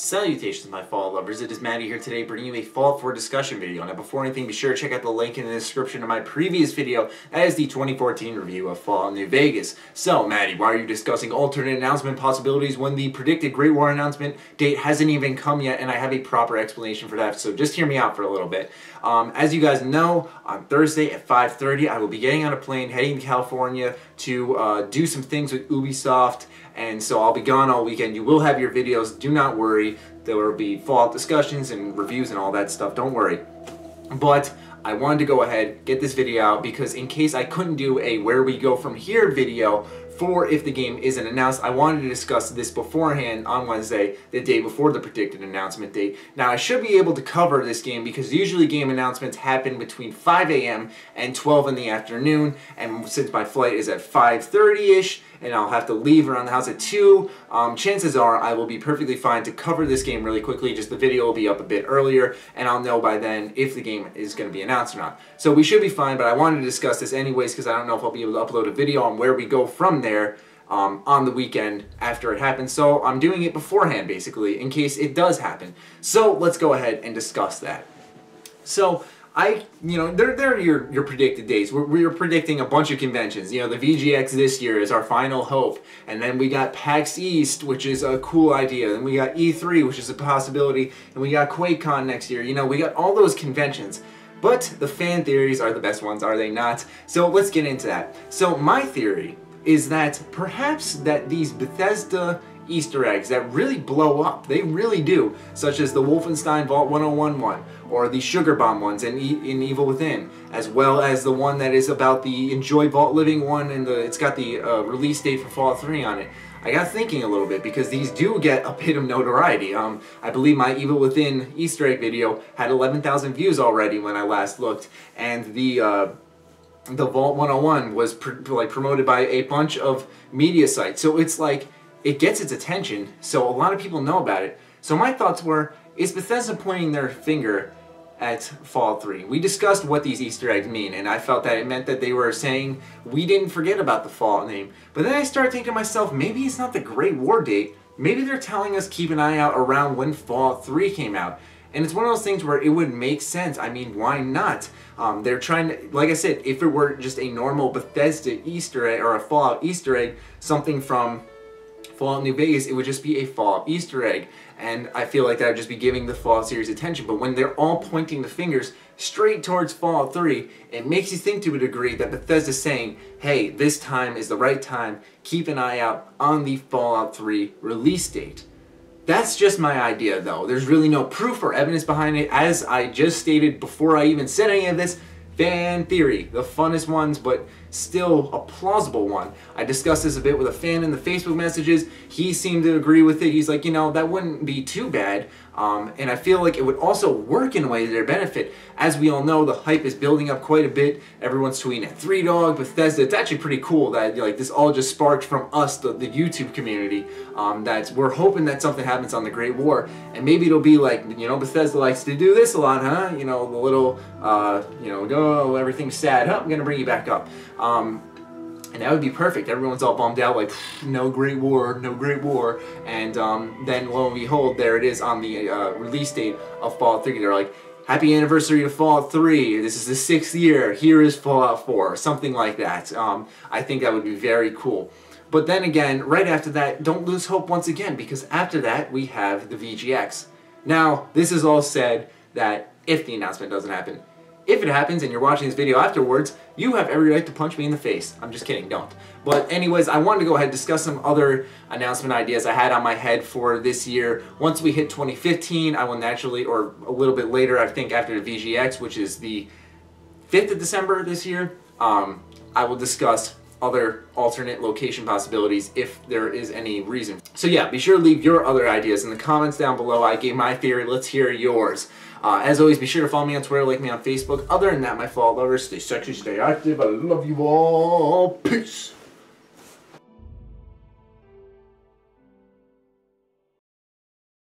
Salutations, my Fallout lovers. It is Matty here today bringing you a Fallout 4 discussion video. Now before anything, be sure to check out the link in the description of my previous video. That is the 2014 review of Fallout New Vegas. So, Matty, why are you discussing alternate announcement possibilities when the predicted Great War announcement date hasn't even come yet, and I have a proper explanation for that, so just hear me out for a little bit. As you guys know, on Thursday at 5:30, I will be getting on a plane, heading to California to do some things with Ubisoft, and so I'll be gone all weekend. You will have your videos, do not worry. There will be Fallout discussions and reviews and all that stuff, don't worry. But I wanted to go ahead, get this video out, because in case I couldn't do a where we go from here video for if the game isn't announced, I wanted to discuss this beforehand on Wednesday, the day before the predicted announcement date. Now I should be able to cover this game because usually game announcements happen between 5 a.m. and 12 in the afternoon, and since my flight is at 5:30ish and I'll have to leave around the house at 2, chances are I will be perfectly fine to cover this game really quickly. Just the video will be up a bit earlier and I'll know by then if the game is going to be announced or not. So we should be fine, but I wanted to discuss this anyways because I don't know if I'll be able to upload a video on where we go from there on the weekend after it happens. So I'm doing it beforehand basically in case it does happen. So let's go ahead and discuss that. So they're your predicted dates. We're predicting a bunch of conventions. You know, the VGX this year is our final hope. And then we got PAX East, which is a cool idea. Then we got E3, which is a possibility. And we got QuakeCon next year. You know, we got all those conventions. But the fan theories are the best ones, are they not? So let's get into that. So my theory is that perhaps that these Bethesda Easter eggs that really blow up, they really do, such as the Wolfenstein Vault 101 one, or the Sugar Bomb ones in Evil Within, as well as the one that is about the Enjoy Vault Living one, and it's got the release date for Fallout 3 on it. I got thinking a little bit because these do get a bit of notoriety. I believe my Evil Within Easter egg video had 11,000 views already when I last looked, and the Vault 101 was promoted by a bunch of media sites. So it's like, it gets its attention, so a lot of people know about it. So my thoughts were, is Bethesda pointing their finger at Fallout 3? We discussed what these Easter eggs mean, and I felt that it meant that they were saying, we didn't forget about the Fallout name. But then I started thinking to myself, maybe it's not the Great War date. Maybe they're telling us keep an eye out around when Fallout 3 came out. And it's one of those things where it would make sense. I mean, why not? They're trying to, like I said, if it were just a normal Bethesda Easter egg or a Fallout Easter egg, something from Fallout New Vegas, it would just be a Fallout Easter egg. And I feel like that would just be giving the Fallout series attention. But when they're all pointing the fingers straight towards Fallout 3, it makes you think to a degree that Bethesda's saying, hey, this time is the right time. Keep an eye out on the Fallout 3 release date. That's just my idea, though. There's really no proof or evidence behind it. As I just stated before I even said any of this, fan theory, the funnest ones, but still a plausible one. I discussed this a bit with a fan in the Facebook messages. He seemed to agree with it. He's like, you know, that wouldn't be too bad. And I feel like it would also work in a way to their benefit. As we all know, the hype is building up quite a bit. Everyone's tweeting at 3Dog, Bethesda. It's actually pretty cool that like this all just sparked from us, the YouTube community. That we're hoping that something happens on the Great War. And maybe it'll be like, you know, Bethesda likes to do this a lot, huh? You know, the little, you know, oh, everything's sad. Oh, I'm going to bring you back up. And that would be perfect. Everyone's all bummed out, like, no Great War, no Great War. And then, lo and behold, there it is on the release date of Fallout 3. They're like, happy anniversary to Fallout 3. This is the 6th year. Here is Fallout 4. Something like that. I think that would be very cool. But then again, right after that, don't lose hope once again, because after that, we have the VGX. Now, this is all said that if the announcement doesn't happen. If it happens and you're watching this video afterwards, you have every right to punch me in the face. I'm just kidding, don't. But anyways, I wanted to go ahead and discuss some other announcement ideas I had on my head for this year. Once we hit 2015, I will naturally, or a little bit later, I think after the VGX, which is the 5th of December this year, I will discuss other alternate location possibilities if there is any reason. So yeah, be sure to leave your other ideas in the comments down below. I gave my theory, let's hear yours. As always, be sure to follow me on Twitter, like me on Facebook. Other than that, my Fallout lovers, stay sexy, stay active. I love you all. Peace.